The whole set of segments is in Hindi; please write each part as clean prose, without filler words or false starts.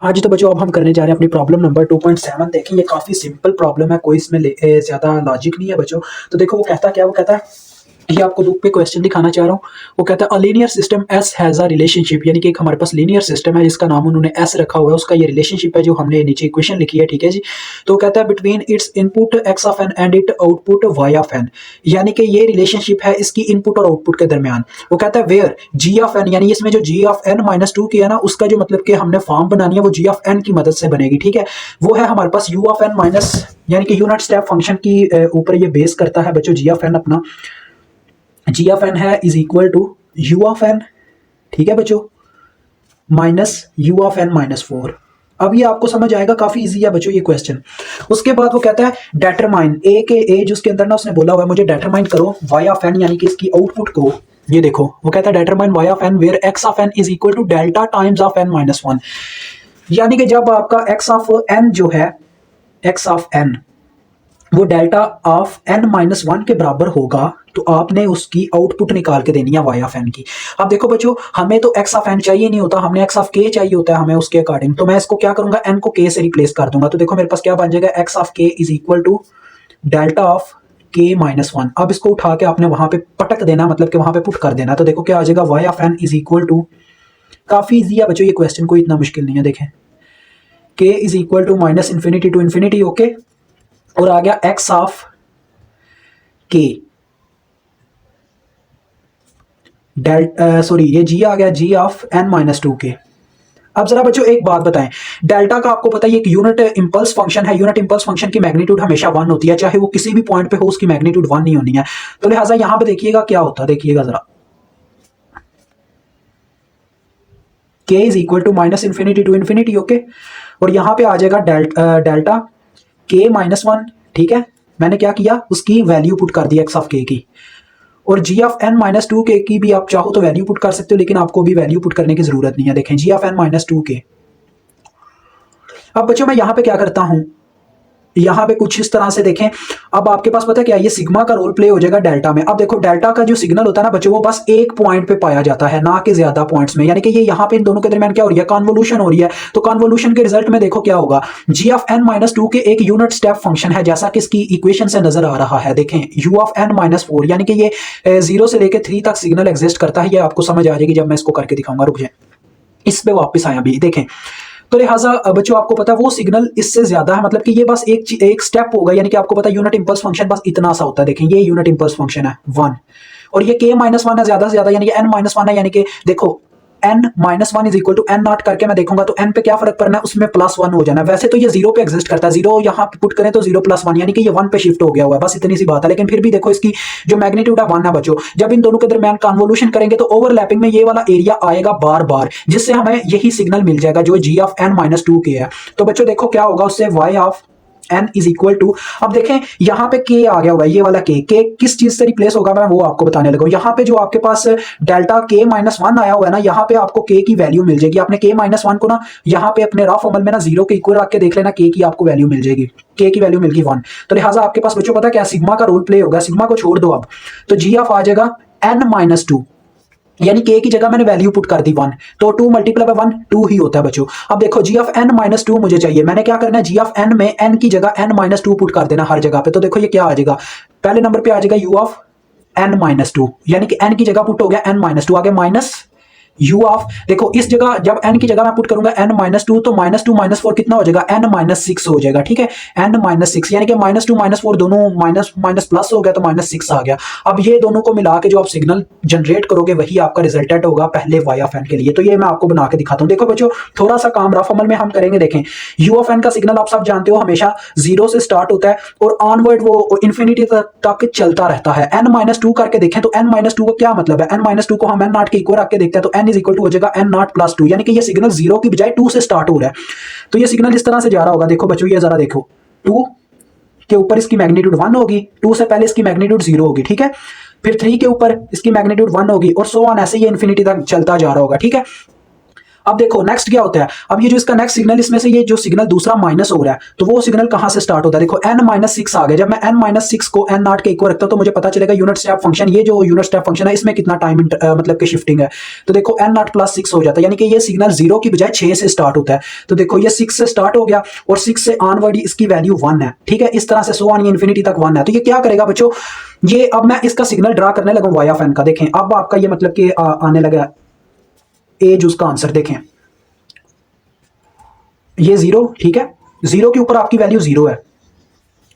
हाँ जी, तो बच्चों अब हम करने जा रहे हैं अपनी प्रॉब्लम नंबर 2.7। देखें ये काफ़ी सिंपल प्रॉब्लम है, कोई इसमें ज़्यादा लॉजिक नहीं है बच्चों। तो देखो वो कहता क्या, वो कहता है ये आपको बुक पे क्वेश्चन दिखाना चाह रहा हूँ। वो कहता है a linear system S has a relationship, यानी कि एक हमारे पास लीनियर सिस्टम है जिसका नाम उन्होंने एस रखा हुआ है, उसका ये रिलेशनशिप है जो हमने नीचे इक्वेशन लिखी है, ठीक है जी। तो कहता है between its input x of n and it output y of n, यानी कि ये रिलेशनशिप है इसकी इनपुट और आउटपुट के दरमियान। वो कहता है वेयर जी ऑफ एन, यानी इसमें जो g of n minus to किया ना, उसका जो मतलब कि हमने फॉर्म बनानी है वो जी ऑफ एन की मदद से बनेगी, ठीक है। वो है हमारे पास यू ऑफ एन माइनस, यानी कि यूनिट स्टेप फंक्शन की ऊपर ये बेस करता है बच्चों जी ऑफ एन अपना। जी ऑफ एन है is equal to u of n, ठीक है बच्चों, minus u of n minus four. अब ये आपको समझ आएगा, काफी इजी है बच्चों ये क्वेश्चन। उसके बाद वो कहता है डेटरमाइन ए के एज, उसके अंदर ना उसने बोला हुआ है मुझे डेटरमाइन करो वाई ऑफ एन, यानी कि इसकी आउटपुट को। ये देखो वो कहता है determine y of n where x of n is equal to delta times of n minus one, यानी कि जब आपका एक्स ऑफ एन जो है, एक्स ऑफ एन वो delta of n minus one के बराबर होगा, तो आपने उसकी आउटपुट निकाल के देनी है वाई ऑफ एन की। अब देखो बच्चों हमें तो एक्स ऑफ एन चाहिए नहीं होता, हमने एक्स ऑफ के चाहिए होता है हमें उसके अकॉर्डिंग। तो मैं इसको क्या करूंगा, एन को के से रिप्लेस कर दूंगा। तो देखो मेरे पास क्या बन जाएगा, x of k is equal to delta of k minus one. अब इसको उठा के आपने वहां पे पटक देना, मतलब कि वहां पे पुट कर देना। तो देखो क्या आ जाएगा, y of n is equal to, काफी इजी है बच्चों ये क्वेश्चन, कोई इतना मुश्किल नहीं है। देखें k is equal to minus infinity to infinity, okay, और आ गया एक्स ऑफ के सॉरी ये जी आ गया, जी ऑफ एन माइनस टू के। अब जरा बच्चों एक बात बताएं, डेल्टा का आपको पता है एक यूनिट इंपल्स फंक्शन है, यूनिट इंपल्स फंक्शन की मैग्नीट्यूड हमेशा वन होती है, चाहे वो किसी भी पॉइंट पे हो उसकी मैग्नीट्यूड वन नहीं होनी है। तो लिहाजा यहां पे देखिएगा क्या होता है, देखिएगा जरा, k is equal to minus infinity to infinity, okay, और यहां पे आ जाएगा डेल्टा के माइनस वन, ठीक है। मैंने क्या किया, उसकी वैल्यू पुट कर दी एक्स ऑफ के की, और जी ऑफ एन माइनस टू के की भी आप चाहो तो वैल्यू पुट कर सकते हो, लेकिन आपको भी वैल्यू पुट करने की जरूरत नहीं है। देखें जी ऑफ एन माइनस टू के। अब बच्चों मैं यहां पे क्या करता हूं, यहां पे कुछ इस तरह से देखें। अब आपके पास पता है क्या, ये सिग्मा का रोल प्ले हो जाएगा डेल्टा में। अब देखो डेल्टा का जो सिग्नल होता है ना बच्चों, वो बस एक पॉइंट पे पाया जाता है, ना कि ज्यादा पॉइंट्स में, यानी कि ये यहां पे इन दोनों के दरमियान क्या हो रही है, कन्वोल्यूशन हो रही है। तो कन्वोल्यूशन के रिजल्ट में देखो क्या होगा, जी ऑफ एन माइनस टू के एक यूनिट स्टेप फंक्शन है, जैसा कि इसकी इक्वेशन से नजर आ रहा है। देखें u of n minus four, यानी कि ये 0 से लेकर 3 तक सिग्नल एग्जिस्ट करता है। ये आपको समझ आ जाएगी जब मैं इसको करके दिखाऊंगा, रुक जाए, इस पे वापस आया अभी। देखें तो लिहाजा बच्चों आपको पता है वो सिग्नल इससे ज्यादा है, मतलब कि ये बस एक स्टेप होगा, यानी कि आपको पता है यूनिट इंपल्स फंक्शन बस इतना सा होता है। देखें ये यूनिट इंपल्स फंक्शन है वन, और ये के माइनस वन है ज्यादा से ज्यादा, यानी कि एन माइनस वन है, यानी कि देखो n minus one is equal to n naught करके मैं देखूंगा तो एन पे क्या फर्क पड़ना है, उसमें प्लस वन हो जाना है। वैसे तो ये जीरो पे एग्जिस्ट करता है, जीरो यहाँ पे पुट करें तो जीरो प्लस वन, यानी कि ये वन पे शिफ्ट हो गया हुआ है, बस इतनी सी बात है। लेकिन फिर भी देखो इसकी जो मैग्नीट्यूड है वन है बच्चों, जब इन दोनों के दरमियान कन्वोल्यूशन करेंगे तो ओवरलैपिंग में ये वाला एरिया आएगा बार बार, जिससे हमें यही सिग्नल मिल जाएगा जो g of n minus two के है। तो बच्चों देखो क्या होगा उससे, y of n is equal to, अब देखें यहां पे के आ गया हुआ है, ये वाला के किस चीज से रिप्लेस होगा मैं वो आपको बताने लगा। यहां पे जो आपके पास डेल्टा के माइनस वन आया हुआ है ना, यहां पे आपको के की वैल्यू मिल जाएगी। आपने के माइनस वन को ना यहां पे अपने रफ अमल में ना जीरो के इक्वल रख के देख लेना, के की आपको वैल्यू मिल जाएगी, के की वैल्यू मिल गई वन। तो लिहाजा आपके पास बच्चों पता क्या सिग्मा का रोल प्ले होगा, सिग्मा को छोड़ दो अब, तो जी ऑफ आ जाएगा एन माइनस टू, यानी के की जगह मैंने वैल्यू पुट कर दी वन, तो two multiply by one two ही होता है बच्चों। अब देखो g of n minus two मुझे चाहिए, मैंने क्या करना है, जी ऑफ एन में एन की जगह एन माइनस टू पुट कर देना हर जगह पे। तो देखो ये क्या आ जाएगा, पहले नंबर पे आ जाएगा u of n minus two, यानी कि एन की जगह पुट हो गया एन माइनस टू, आगे माइनस यू ऑफ, देखो इस जगह जब एन की जगह मैं पुट करूंगा n minus two minus four कितना हो जाएगा, एन माइनस सिक्स हो जाएगा, ठीक है, एन माइनस सिक्स, यानी कि माइनस टू माइनस फोर दोनों माइनस माइनस प्लस हो गया तो माइनस सिक्स आ गया। अब ये दोनों को मिला के जो आप सिग्नल जनरेट करोगे वही आपका रिजल्टेंट होगा पहले वाई ऑफ एन के लिए। तो ये मैं आपको बना के दिखाता हूं। देखो बच्चों थोड़ा सा काम रफ अमल में हम करेंगे। देखें यू ऑफ एन का सिग्नल आप सब जानते हो हमेशा जीरो से स्टार्ट होता है और ऑनवर्ड वो इन्फिनिटी तक चलता रहता है। एन माइनस टू करके देखें तो एन माइनस टू का क्या मतलब है, एन माइनस टू को हम एन नॉट के इक्वल रख के देखते हैं तो एन इज इक्वल टू हो जाएगा एन नॉट प्लस टू, यानी कि ये सिग्नल जीरो की बजाय टू से स्टार्ट हो रहा है। तो ये सिग्नल इस तरह से जा रहा होगा। देखो बच्चों ये जरा देखो, टू के ऊपर इसकी मैग्नीट्यूड वन होगी, टू से पहले इसकी मैग्नीट्यूड जीरो होगी, ठीक है, फिर थ्री के ऊपर इसकी मैग्नीट्यूड वन होगी और सो ऑन, ऐसे ये इन्फिनिटी तक चलता जा रहा होगा, ठीक है। अब देखो नेक्स्ट क्या होता है, अब ये जो इसका नेक्स्ट सिग्नल, इसमें से ये जो सिग्नल दूसरा माइनस हो रहा है, तो वो सिग्नल कहां से स्टार्ट होता है, देखो n-6 आ गया। जब मैं n-6 को n0 के इक्वल रखता हूं तो मुझे पता चलेगा यूनिट स्टेप फंक्शन, ये जो यूनिट स्टेप फंक्शन है इसमें कितना टाइम मतलब कि शिफ्टिंग है। तो देखो n0 + 6 हो जाता है, यानी कि ये सिग्नल 0 की बजाय 6 से स्टार्ट होता है। तो देखो ये 6 से स्टार्ट हो गया और 6 से ऑनवर्ड इसकी वैल्यू 1 है, ठीक है, इस तरह से सो ऑन ये इंफिनिटी तक 1 है। तो ये क्या करेगा बच्चों, ये अब मैं इसका सिग्नल ड्रा करने लगा वाई ऑफ एन का। देखें अब आपका ये मतलब कि आने लगा एज, उसका आंसर देखें ये 0, ठीक है, 0 के ऊपर आपकी वैल्यू 0 है,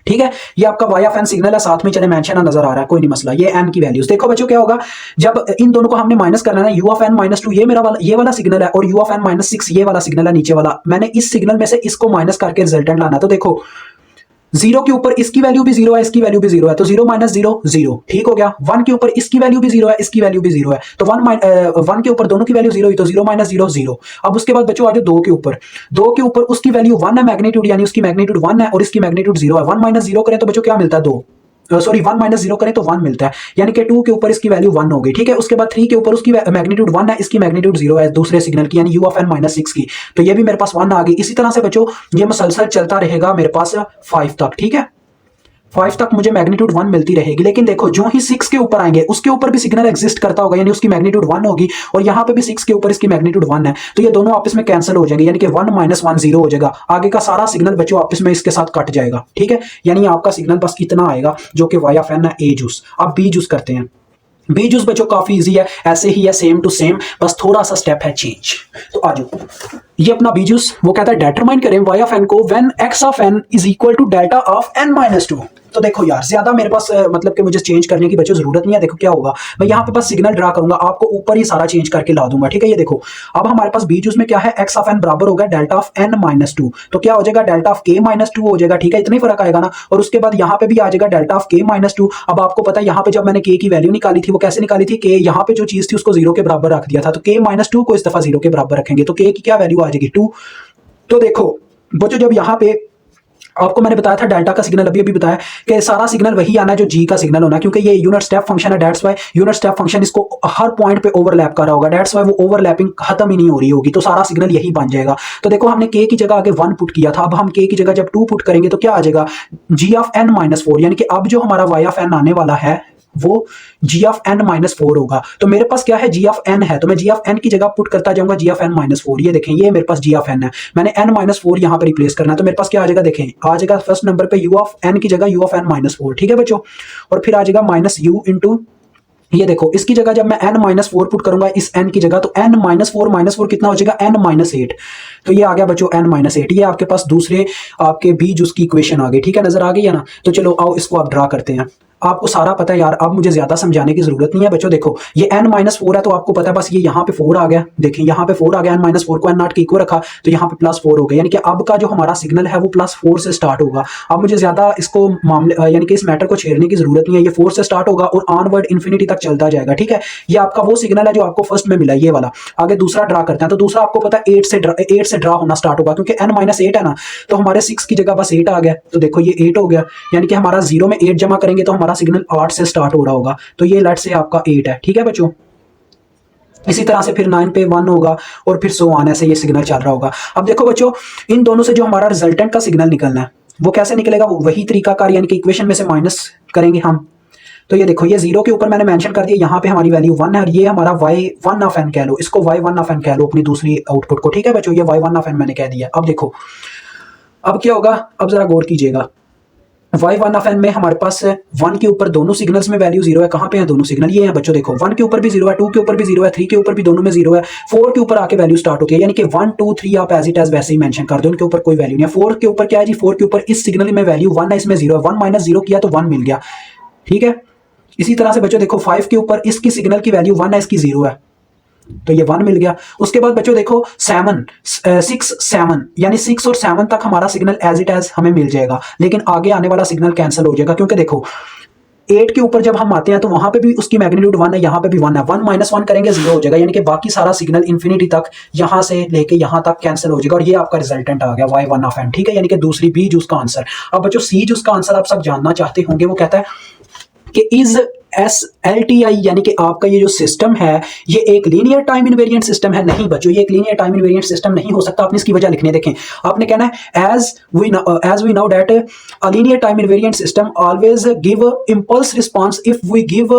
ठीक है। ये आपका वाई ऑफ एन सिग्नल है, साथ में चले मेंशन नजर आ रहा है, कोई नहीं मसला। ये एन की वैल्यूज देखो बच्चों क्या होगा, जब इन दोनों को हमने माइनस करना है, u ऑफ n - 2 ये मेरा वाला, ये वाला सिग्नल है, और u ऑफ n - 6 ये वाला सिग्नल है नीचे वाला। मैंने इस सिग्नल में से इसको माइनस करके रिजल्टेंट लाना। तो देखो 0 के ऊपर इसकी वैल्यू भी 0 है, इसकी वैल्यू भी 0 है, तो 0 - 0 0, ठीक हो गया। 1 के ऊपर इसकी वैल्यू भी 0 है, इसकी वैल्यू भी 0 है, तो 1 के ऊपर दोनों की वैल्यू 0 हुई, तो 0 - 0 0। अब उसके बाद बच्चों आ जाओ 2 के ऊपर, 2 के ऊपर उसकी वैल्यू 1 है, मैग्नीट्यूड यानी उसकी मैग्नीट्यूड 1 है और इसकी मैग्नीट्यूड 0 है। 1 - 0 करें तो बच्चों क्या मिलता है, 2, सॉरी 1 - 0 करें तो 1 मिलता है, यानी कि 2 के ऊपर इसकी वैल्यू 1 हो गई, ठीक है। उसके बाद 3 के ऊपर उसकी मैग्नीट्यूड 1 है, इसकी मैग्नीट्यूड 0 है दूसरे सिग्नल की, यानी u ऑफ n - 6 की, तो ये भी मेरे पास 1 आ गई। इसी तरह से बच्चों ये मुसलसल चलता रहेगा मेरे पास 5 तक, ठीक है, 5 तक मुझे मैग्नीट्यूड 1 मिलती रहेगी। लेकिन देखो जो ही 6 के ऊपर आएंगे उसके ऊपर भी सिग्नल एग्जिस्ट करता होगा, यानी उसकी मैग्नीट्यूड 1 होगी, और यहां पे भी 6 के ऊपर इसकी मैग्नीट्यूड 1 है, तो ये दोनों आपस में कैंसिल हो जाएंगे, यानी कि 1 - 1 0 हो जाएगा। आगे का सारा सिग्नल बच्चों आपस में इसके साथ कट जाएगा, ठीक है, यानी आपका सिग्नल बस इतना आएगा जो कि वाई ऑफ एन है, ए जूस। अब बी जूस करते हैं। बी जूस बच्चों काफी इजी है, ऐसे ही है सेम टू सेम, बस थोड़ा सा स्टेप है चेंज। तो आ जाओ, ये अपना बी जूस वो कहता है डिटरमाइन करें वाई ऑफ एन को when x of n is equal to delta of n - 2। तो देखो यार ज्यादा मेरे पास मतलब कि मुझे चेंज करने की बच्चों जरूरत नहीं है। देखो क्या होगा, मैं यहाँ पे बस सिग्नल ड्रा करूंगा, आपको ऊपर ही सारा चेंज करके ला दूंगा, ठीक है। ये देखो अब हमारे पास बी जूस में क्या है, एक्स ऑफ एन बराबर होगा डेल्टा ऑफ n - 2, तो क्या हो जाएगा, डेल्टा ऑफ k - 2 हो जाएगा, ठीक है, इतना ही फर्क आएगा ना। और उसके बाद यहाँ पे भी आ जाएगा डेल्टा ऑफ k - 2। अब आपको पता है यहाँ पे जब मैंने k की वैल्यू निकाली थी वो कैसे निकाली थी, k यहाँ पे जो चीज थी उसको 0 के बराबर रख दिया था, तो k - 2 को इस दफा 0 के बराबर रखेंगे, तो k की क्या वैल्यू आ जाएगी, 2। तो देखो बच्चों जब यहाँ पे आपको मैंने बताया था डेल्टा का सिग्नल, अभी बताया कि सारा सिग्नल वही आना है जो जी का सिग्नल होना, क्योंकि ये यूनिट स्टेप फंक्शन है, that's why unit step function इसको हर पॉइंट पे ओवरलैप कर रहा होगा, दैट्स व्हाई वो ओवरलैपिंग खत्म ही नहीं हो रही होगी, तो सारा सिग्नल यही बन जाएगा। तो देखो हमने के की जगह आगे 1 पुट किया था, अब हम के की जगह जब 2 पुट करेंगे तो क्या आ जाएगा, जी ऑफ n - 4, यानी कि अब जो हमारा वाई ऑफ एन आने वाला है वो g ऑफ n - 4 होगा। तो मेरे पास क्या है, g ऑफ n है, तो मैं g ऑफ n की जगह पुट करता जाऊंगा g ऑफ n - 4। ये देखें ये मेरे पास g ऑफ n है, मैंने n - 4 यहां पर रिप्लेस करना है, तो मेरे पास क्या आ जाएगा, देखें आ जाएगा फर्स्ट नंबर पे u ऑफ n की जगह u ऑफ n - 4, ठीक है बच्चों, और फिर आ जाएगा माइनस u इंटू, ये देखो इसकी जगह जब मैं n - 4 पुट करूंगा इस n की जगह, तो n - 4 कितना हो जाएगा, n - 8। तो ये आ गया बच्चों n - 8, ये आपके पास दूसरे आपके बीज उसकी इक्वेशन आ गई, ठीक है, नजर आ गई है ना। तो चलो आओ इसको आप ड्रा करते हैं, आपको सारा पता है यार, अब मुझे ज्यादा समझाने की जरूरत नहीं है बच्चों। देखो ये n - 4 है तो आपको पता है, बस ये यहाँ पे 4 आ गया, देखें यहाँ पे 4 आ गया, n - 4 को n0 के इक्वल रखा तो यहाँ पे +4 हो गया, यानी कि अब का जो हमारा सिग्नल है वो +4 से स्टार्ट होगा। अब मुझे ज्यादा इसको मामले यानी कि इस मैटर को छेड़ने की जरूरत नहीं है, ये 4 से स्टार्ट होगा और ऑनवर्ड इन्फिनिटी तक चलता जाएगा, ठीक है। ये आपका वो सिग्नल है जो आपको फर्स्ट में मिला, ये वाला। आगे दूसरा ड्रा करते हैं, तो दूसरा आपको पता है 8 से ड्रा होना स्टार्ट होगा, क्योंकि n - 8 है ना, तो हमारे 6 की जगह बस 8 आ गया, तो देखो ये 8 हो गया, यानी कि हमारा 0 में 8 जमा करेंगे तो हमारा सिग्नल 8 से स्टार्ट हो रहा होगा, तो ये लेट से आपका 8 है, ठीक है बच्चों। इसी तरह से फिर 9 पे 1 होगा और फिर सो ऑन, ऐसे ये सिग्नल चल रहा होगा। अब देखो बच्चों इन दोनों से जो हमारा रिजल्टेंट का सिग्नल निकलना है वो कैसे निकलेगा, वो वही तरीकाकार, यानी कि इक्वेशन में से माइनस करेंगे हम। तो ये देखो ये 0 के ऊपर मैंने मेंशन कर दिया, यहाँ पे हमारी वैल्यू 1 है और ये हमारा y1 ऑफ n कह लो, इसको y1 ऑफ n कह लो अपनी दूसरी आउटपुट को, ठीक है बच्चों, ये y1 ऑफ n मैंने कह दिया। अब देखो अब क्या होगा, अब जरा गौर कीजिएगा, y1 ऑफ n में हमारे पास 1 के ऊपर दोनों सिग्नल्स में वैल्यू 0 है, कहाँ पे है दोनों सिग्नल, ये है बच्चों, देखो 1 के ऊपर भी 0 है, 2 के ऊपर भी 0 है, 3 के ऊपर भी दोनों में 0 है, 4 के ऊपर आके वैल्यू स्टार्ट होती है, यानी कि 1 2 3 आप एज इट एज वैसे ही मेंशन कर दो, उनके ऊपर कोई वैल्यू नहीं है। 4 के ऊपर क्या है जी, 4 के ऊपर इस सिग्नल में वैल्यू 1 है, इसमें 0 है, 1 माइनस 0 किया तो 1 मिल गया, ठीक है। इसी तरह से बच्चों देखो 5 के ऊपर इसकी सिग्नल की वैल्यू 1 है, इसकी 0 है, तो ये 1 मिल गया। उसके बाद बच्चों देखो 7 यानी 6 और 7 तक हमारा सिग्नल एज इट एज हमें मिल जाएगा, लेकिन आगे आने वाला सिग्नल कैंसिल हो जाएगा, क्योंकि देखो 8 के ऊपर जब हम आते हैं तो वहां पे भी उसकी मैग्नीट्यूड 1 है, यहाँ पे भी 1 है, 1 - 1 करेंगे 0 हो जाएगा, यानी कि बाकी सारा सिग्नल इंफिनिटी तक यहाँ से लेके यहाँ तक कैंसिल हो जाएगा, और ये आपका रिजल्टेंट आ गया y1 ऑफ n, ठीक है, यानी कि दूसरी बी जूस का आंसर। अब बच्चों सी जूस का आंसर आप सब जानना चाहते होंगे, वो कहता है कि इज SLTI यानी कि आपका ये जो सिस्टम है ये एक लीनियर टाइम इनवेरिएंट सिस्टम है? नहीं बच्चों, ये एक लीनियर टाइम इनवेरिएंट सिस्टम नहीं हो सकता। आपने इसकी वजह लिखनी है, देखें आपने कहना है as we know that a linear time invariant system always give impulse response if we give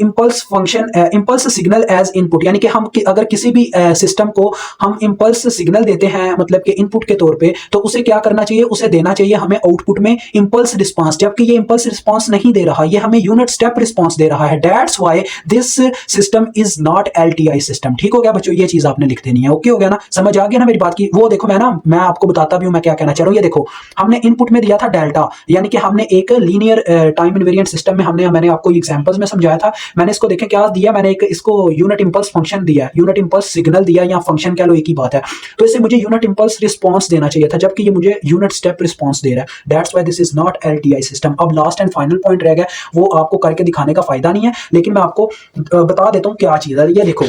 impulse signal as input, यानी कि हम अगर किसी भी सिस्टम को हम इंपल्स सिग्नल देते हैं मतलब कि इनपुट के तौर पे, तो उसे क्या करना चाहिए, उसे देना चाहिए हमें आउटपुट में इंपल्स रिस्पांस, जबकि ये इंपल्स रिस्पांस नहीं दे रहा, ये हमें यूनिट स्टेप रिस्पांस दे रहा है। That's why this system is not LTI system. ठीक हो गया बच्चों, ये चीज आपने लिख देनी है। ओके हो गया ना, समझ आ गया ना मेरी बात की? वो देखो मैं आपको बताता भी हूं मैं क्या कहना चाह रहा हूं। ये देखो हमने इनपुट में दिया था डेल्टा, यानी कि हमने एक लीनियर टाइम इनवेरिएंट सिस्टम में मैंने आपको एग्जांपल्स में समझाया था। मैंने इसको देखें क्या दिया, मैंने इसको यूनिट इंपल्स फंक्शन दिया, यूनिट इंपल्स सिग्नल दिया या फंक्शन कह लो, एक ही बात है। तो इससे मुझे यूनिट इंपल्स रिस्पांस देना चाहिए था, जबकि ये मुझे यूनिट स्टेप रिस्पांस दे रहा है। That's why this is not LTI system. अब लास्ट एंड फाइनल पॉइंट रह गया, वो आपको करके दिखाने का फायदा नहीं है, लेकिन मैं आपको बता देता हूं क्या चीज है। ये देखो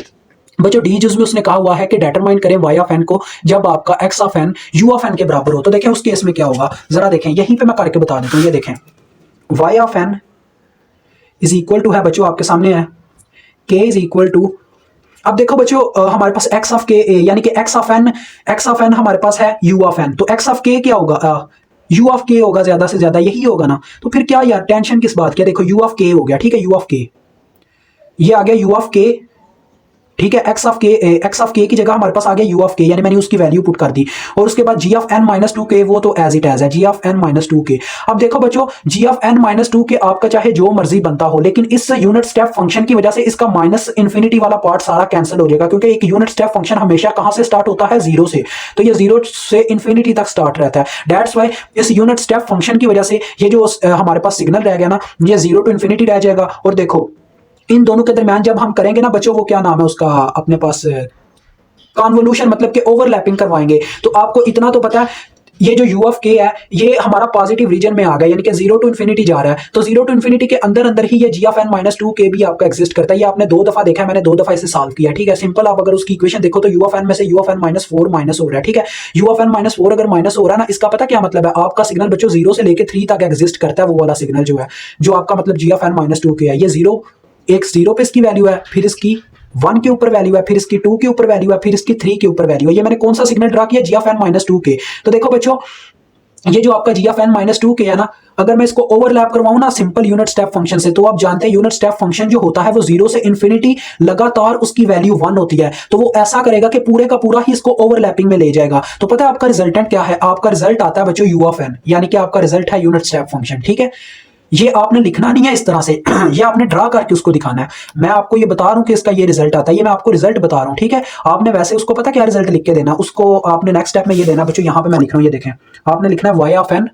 बच्चों, डी यूज में उसने कहा हुआ है कि डिटरमाइन करें y ऑफ n को जब आपका x of n u of n के बराबर हो। तो देखें उस केस में क्या होगा, जरा देखें, यहीं पे मैं करके बता देता हूं। ये देखें y of n is equal to है बच्चों, आपके सामने है k इज इक्वल टू, अब देखो बच्चों हमारे पास x ऑफ k यानी कि x ऑफ n हमारे पास है u ऑफ n, तो x ऑफ k क्या होगा, u ऑफ k होगा, ज्यादा से ज्यादा यही होगा ना। तो फिर क्या यार टेंशन किस बात की, देखो u ऑफ k हो गया, ठीक है, u ऑफ k ये आ गया u ऑफ k, ठीक है, x ऑफ k की जगह हमारे पास आ गया u ऑफ k, यानी मैंने उसकी वैल्यू पुट कर दी। और उसके बाद g of n minus 2k वो तो एज इट एज है, g of n minus 2k। अब देखो बच्चों g of n minus 2k आपका चाहे जो मर्जी बनता हो, लेकिन इस यूनिट स्टेप फंक्शन की वजह से इसका माइनस इंफिनिटी वाला पार्ट सारा कैंसिल हो जाएगा, क्योंकि एक यूनिट स्टेप फंक्शन हमेशा कहां से स्टार्ट होता है, जीरो से। तो ये जीरो से इंफिनिटी तक स्टार्ट रहता है। दैट्स वाई इस यूनिट स्टेप फंक्शन की वजह से ये जो हमारे पास सिग्नल रह गया ना, ये जीरो टू इंफिनिटी रह जाएगा। और देखो इन दोनों के दरमियान जब हम करेंगे ना बच्चों, वो क्या नाम है उसका अपने पास, कॉन्वोल्यूशन मतलब कि ओवरलैपिंग करवाएंगे, तो आपको इतना तो पता है ये जो u ऑफ k है ये हमारा पॉजिटिव रीजन में आ गया, यानी कि जीरो टू इन्फिनिटी जा रहा है। तो जीरो टू इन्फिनिटी के अंदर अंदर ही ये g of n minus 2k भी आपका एग्जिस्ट करता है। ये आपने 2 दफा देखा है, मैंने 2 दफा इसे सॉल्व किया, ठीक है, सिंपल। आप अगर उसकी इक्वेशन देखो तो u ऑफ n में से u of n minus 4 minus हो रहा है, ठीक है। u ऑफ n माइनस 4 अगर माइनस हो रहा है ना, इसका पता क्या मतलब है, आपका सिग्नल बच्चों 0 से लेकर 3 तक एग्जिस्ट करता है, वो वाला सिग्नल जो है, जो आपका मतलब g of n minus 2k है। ये जीरो, एक जीरो पे इसकी वैल्यू है, फिर इसकी 1 के ऊपर वैल्यू है, फिर इसकी 2 के ऊपर वैल्यू है, फिर इसकी 3 के ऊपर वैल्यू है। ये मैंने कौन सा सिग्नल ड्रा किया, g of n minus 2k। तो देखो बच्चों ये जो आपका g of n minus 2k है ना, अगर मैं इसको ओवरलैप करवाऊं ना सिंपल यूनिट स्टेप फंक्शन से, तो आप जानते हैं यूनिट स्टेप फंक्शन जो होता है वो 0 से इंफिनिटी लगातार उसकी वैल्यू 1 होती है। तो वो ऐसा करेगा कि पूरे का पूरा ही इसको ओवरलैपिंग में ले जाएगा। तो पता है आपका रिजल्टेंट क्या है, आपका रिजल्ट आता है बच्चों u ऑफ n, यानी कि आपका रिजल्ट है यूनिट स्टेप फंक्शन, ठीक है। ये आपने लिखना नहीं है इस तरह से ये आपने ड्रा करके उसको दिखाना है। मैं आपको ये बता रहा हूं कि इसका ये रिजल्ट आता है, ये मैं आपको रिजल्ट बता रहा हूं, ठीक है। आपने वैसे उसको पता क्या रिजल्ट लिख के देना, उसको आपने नेक्स्ट स्टेप में ये देना बच्चों, यहां पे मैं लिख रहा हूं, ये देखें, आपने लिखना है y of n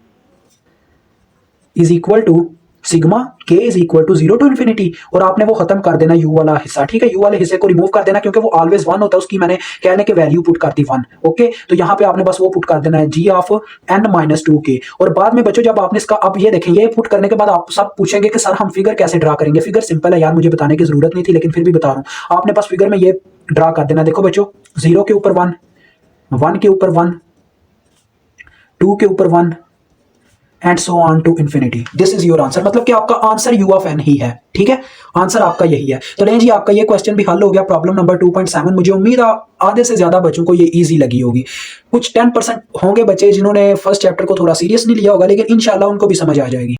is equal to sigma k is equal to 0 to infinity, और आपने वो खत्म कर देना u वाला हिस्सा, ठीक है। u वाले हिस्से को रिमूव कर देना, क्योंकि वो ऑलवेज 1 होता है, उसकी मैंने कहने की वैल्यू पुट कर दी 1, ओके। तो यहाँ पे आपने बस वो पुट कर देना है g of n minus 2k। और बाद में बच्चों जब आपने इसका, अब ये देखें, ये पुट करने के बाद आप सब पूछेंगे कि सर हम फिगर कैसे ड्रा करेंगे। फिगर सिंपल है यार, मुझे बताने की जरूरत नहीं थी, लेकिन फिर भी बता रहा हूँ। आपने बस फिगर में ये ड्रा कर देना, देखो बच्चों 0 के ऊपर 1, 1 के ऊपर 1, 2 के ऊपर 1 and so on to infinity. This is your answer, मतलब कि आपका आंसर u ऑफ n ही है, ठीक है। आंसर आपका यही है। तो नहीं जी, आपका ये क्वेश्चन भी हल हो गया, प्रॉब्लम नंबर 2.7। मुझे उम्मीद है आधे से ज्यादा बच्चों को ये इजी लगी होगी। कुछ 10% होंगे बच्चे जिन्होंने फर्स्ट चैप्टर को थोड़ा सीरियस नहीं लिया होगा, लेकिन इंशाल्लाह उनको भी समझ आ जाएगी।